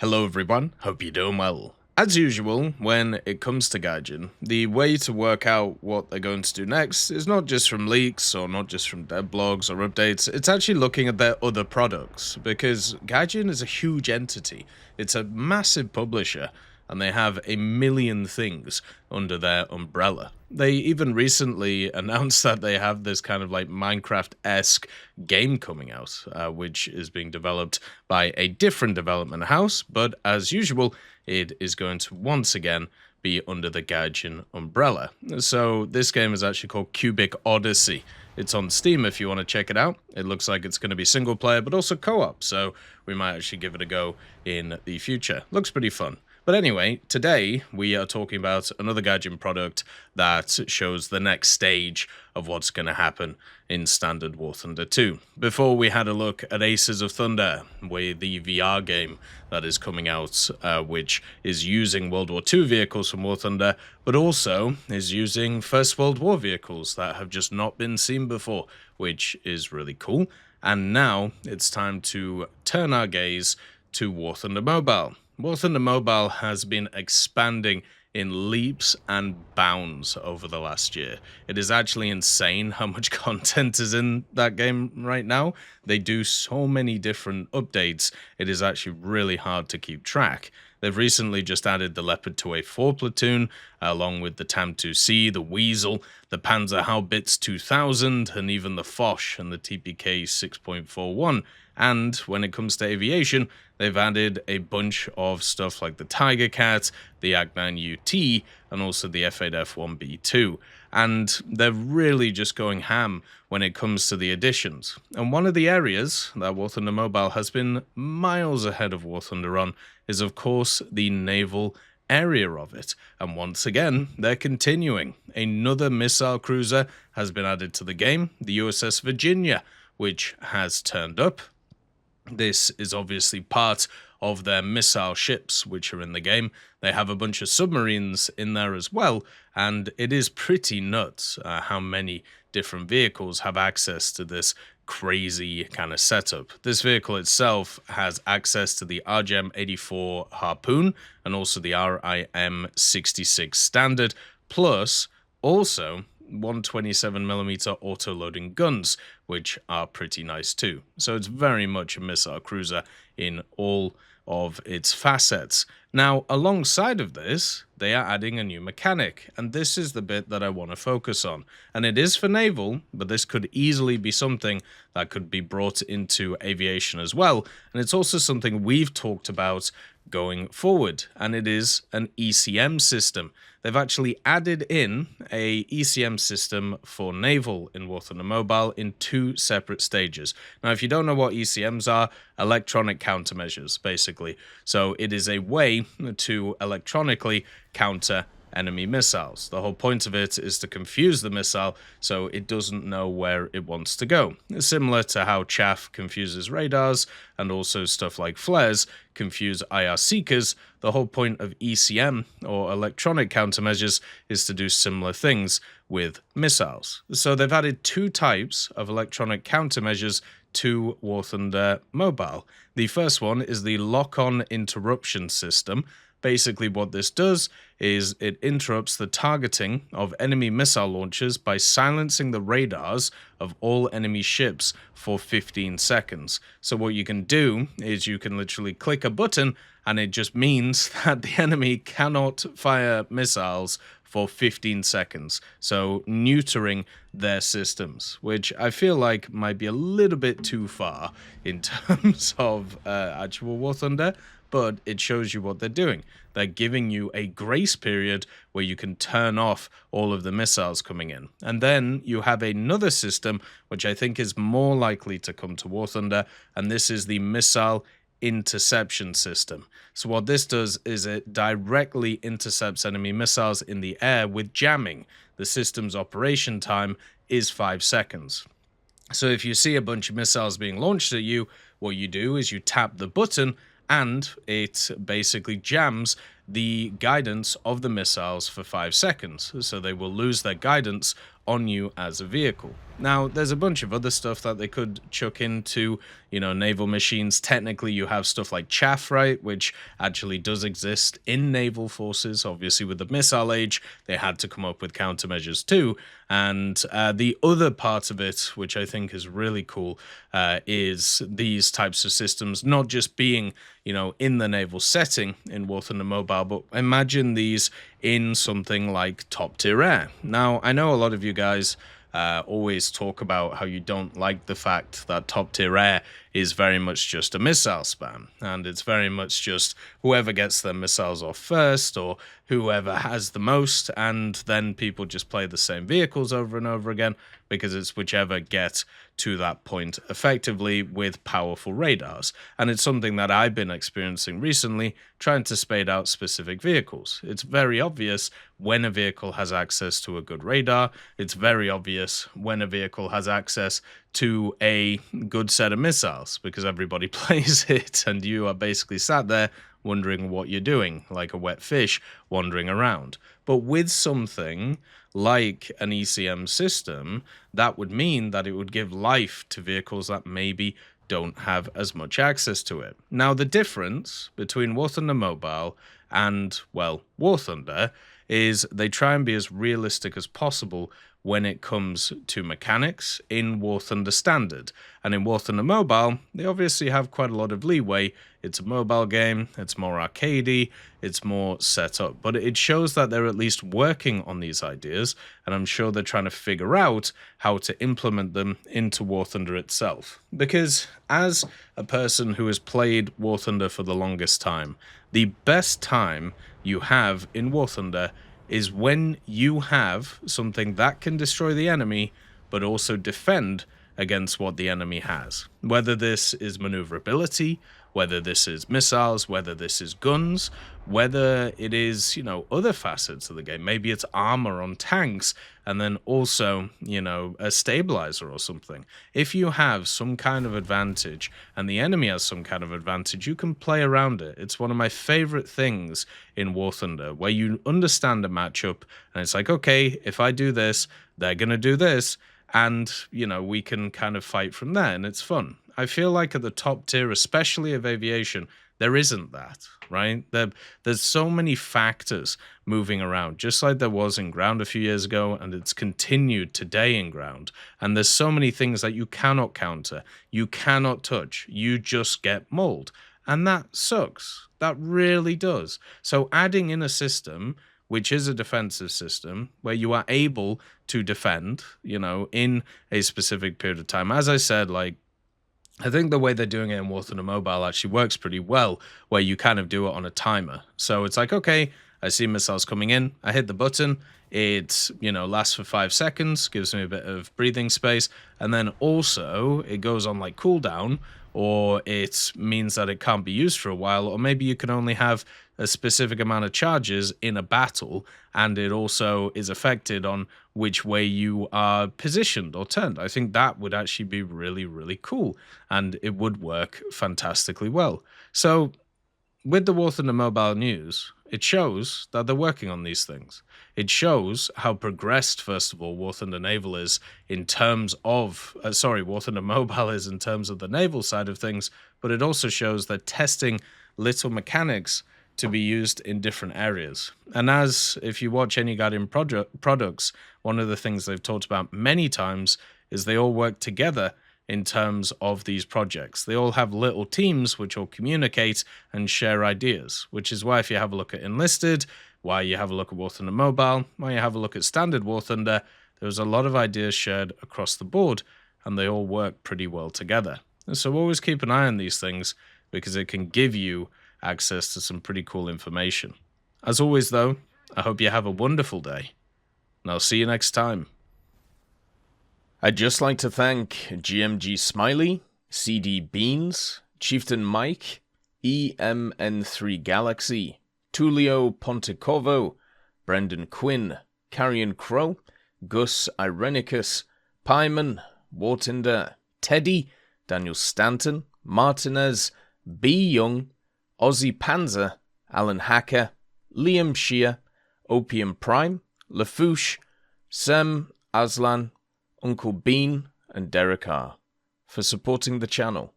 Hello everyone, hope you're doing well. As usual, when it comes to Gaijin, the way to work out what they're going to do next is not just from leaks or not just from dev blogs or updates, it's actually looking at their other products, because Gaijin is a huge entity. It's a massive publisher, and they have a million things under their umbrella. They even recently announced that they have this kind of like Minecraft-esque game coming out, which is being developed by a different development house, but as usual, it is going to once again be under the Gaijin umbrella. So this game is actually called Cubic Odyssey. It's on Steam if you want to check it out. It looks like it's going to be single player, but also co-op, so we might actually give it a go in the future. Looks pretty fun. But anyway, today we are talking about another Gaijin product that shows the next stage of what's going to happen in Standard War Thunder 2. Before we had a look at Aces of Thunder, with the VR game that is coming out, which is using World War II vehicles from War Thunder, but also is using First World War vehicles that have just not been seen before, which is really cool. And now it's time to turn our gaze to War Thunder Mobile. War Thunder Mobile has been expanding in leaps and bounds over the last year. It is actually insane how much content is in that game right now. They do so many different updates, it is actually really hard to keep track. They've recently just added the Leopard 2A4 platoon, along with the TAM2C, the Weasel, the Panzer Haubitz 2000, and even the Foch and the TPK 6.41. And when it comes to aviation, they've added a bunch of stuff like the Tiger Cat, the AC-9UT, and also the F8F1B2. And they're really just going ham when it comes to the additions. And one of the areas that War Thunder Mobile has been miles ahead of War Thunder on is, of course, the naval area of it. And once again, they're continuing. Another missile cruiser has been added to the game, the USS Virginia, which has turned up. This is obviously part of their missile ships which are in the game. They have a bunch of submarines in there as well, and it is pretty nuts how many different vehicles have access to this crazy kind of setup. This vehicle itself has access to the RGM-84 Harpoon and also the RIM-66 Standard, plus also 127mm auto-loading guns, which are pretty nice too. So it's very much a missile cruiser in all of its facets. Now, alongside of this, they are adding a new mechanic, and this is the bit that I want to focus on. And it is for naval, but this could easily be something that could be brought into aviation as well. And it's also something we've talked about going forward, and it is an ECM system. They've actually added in a ECM system for naval in War Thunder Mobile in two separate stages. Now, if you don't know what ECMs are, electronic countermeasures, basically. So it is a way to electronically counter enemy missiles. The whole point of it is to confuse the missile so it doesn't know where it wants to go. Similar to how chaff confuses radars and also stuff like flares confuse IR seekers, the whole point of ECM, or electronic countermeasures, is to do similar things with missiles. So they've added two types of electronic countermeasures to War Thunder Mobile. The first one is the lock-on interruption system. Basically what this does is it interrupts the targeting of enemy missile launchers by silencing the radars of all enemy ships for 15 seconds. So what you can do is you can literally click a button and it just means that the enemy cannot fire missiles for 15 seconds, so neutering their systems, which I feel like might be a little bit too far in terms of actual War Thunder, but it shows you what they're doing. They're giving you a grace period where you can turn off all of the missiles coming in. And then you have another system, which I think is more likely to come to War Thunder, and this is the missile interception system. So what this does is it directly intercepts enemy missiles in the air with jamming. The system's operation time is 5 seconds. So if you see a bunch of missiles being launched at you, what you do is you tap the button and it basically jams the guidance of the missiles for 5 seconds, so they will lose their guidance on you as a vehicle. Now, there's a bunch of other stuff that they could chuck into, naval machines. Technically, you have stuff like chaff, right, which actually does exist in naval forces. Obviously, with the missile age, they had to come up with countermeasures too. And the other part of it, which I think is really cool, is these types of systems not just being, in the naval setting in War Thunder Mobile, but imagine these in something like top tier air. Now, I know a lot of you guys always talk about how you don't like the fact that top tier air is very much just a missile spam, and it's very much just whoever gets their missiles off first or whoever has the most, and then people just play the same vehicles over and over again because it's whichever gets to that point effectively with powerful radars. And it's something that I've been experiencing recently, trying to spade out specific vehicles. It's very obvious when a vehicle has access to a good radar. It's very obvious when a vehicle has access to a good set of missiles, because everybody plays it and you are basically sat there wondering what you're doing, like a wet fish wandering around. But with something like an ECM system, that would mean that it would give life to vehicles that maybe don't have as much access to it. Now, the difference between War Thunder Mobile and, well, War Thunder is they try and be as realistic as possible when it comes to mechanics in War Thunder Standard. And in War Thunder Mobile, they obviously have quite a lot of leeway. It's a mobile game, it's more arcadey, it's more set up. But it shows that they're at least working on these ideas, and I'm sure they're trying to figure out how to implement them into War Thunder itself. Because as a person who has played War Thunder for the longest time, the best time you have in War Thunder is when you have something that can destroy the enemy, but also defend against what the enemy has. Whether this is maneuverability, whether this is missiles, whether this is guns, whether it is, other facets of the game. Maybe it's armor on tanks, and then also, a stabilizer or something. If you have some kind of advantage and the enemy has some kind of advantage, you can play around it. It's one of my favorite things in War Thunder, where you understand a matchup and it's like, okay, if I do this, they're going to do this, and, we can kind of fight from there, and it's fun. I feel like at the top tier, especially of aviation, there isn't that, right? There's so many factors moving around, just like there was in ground a few years ago, and it's continued today in ground. And there's so many things that you cannot counter, you cannot touch, you just get mauled. And that sucks. That really does. So adding in a system which is a defensive system where you are able to defend, in a specific period of time. As I said, I think the way they're doing it in War Thunder Mobile actually works pretty well, where you kind of do it on a timer. So it's like, okay, I see missiles coming in, I hit the button, it, lasts for 5 seconds, gives me a bit of breathing space, and then also it goes on cooldown, or it means that it can't be used for a while, or maybe you can only have a specific amount of charges in a battle, and it also is affected on which way you are positioned or turned. I think that would actually be really, really cool, and it would work fantastically well. So with the War Thunder Mobile news, it shows that they're working on these things. It shows how progressed, first of all, War Thunder Naval is in terms of, War Thunder Mobile is in terms of the naval side of things, but it also shows that testing little mechanics to be used in different areas. And as if you watch any Gaijin products, one of the things they've talked about many times is they all work together in terms of these projects. They all have little teams which all communicate and share ideas, which is why if you have a look at Enlisted, why you have a look at War Thunder Mobile, why you have a look at Standard War Thunder, there's a lot of ideas shared across the board, and they all work pretty well together. And so always keep an eye on these things, because it can give you access to some pretty cool information. As always, though, I hope you have a wonderful day, and I'll see you next time. I'd just like to thank GMG Smiley, CD Beans, Chieftain Mike, EMN3 Galaxy, Tulio Pontecorvo, Brendan Quinn, Carrion Crow, Gus Irenicus, Pyman, Wartinder, Teddy, Daniel Stanton, Martinez, B. Young, Ozzy Panzer, Alan Hacker, Liam Shia, Opium Prime, Lafouche, Sem, Aslan, Uncle Bean, and Derek R. for supporting the channel.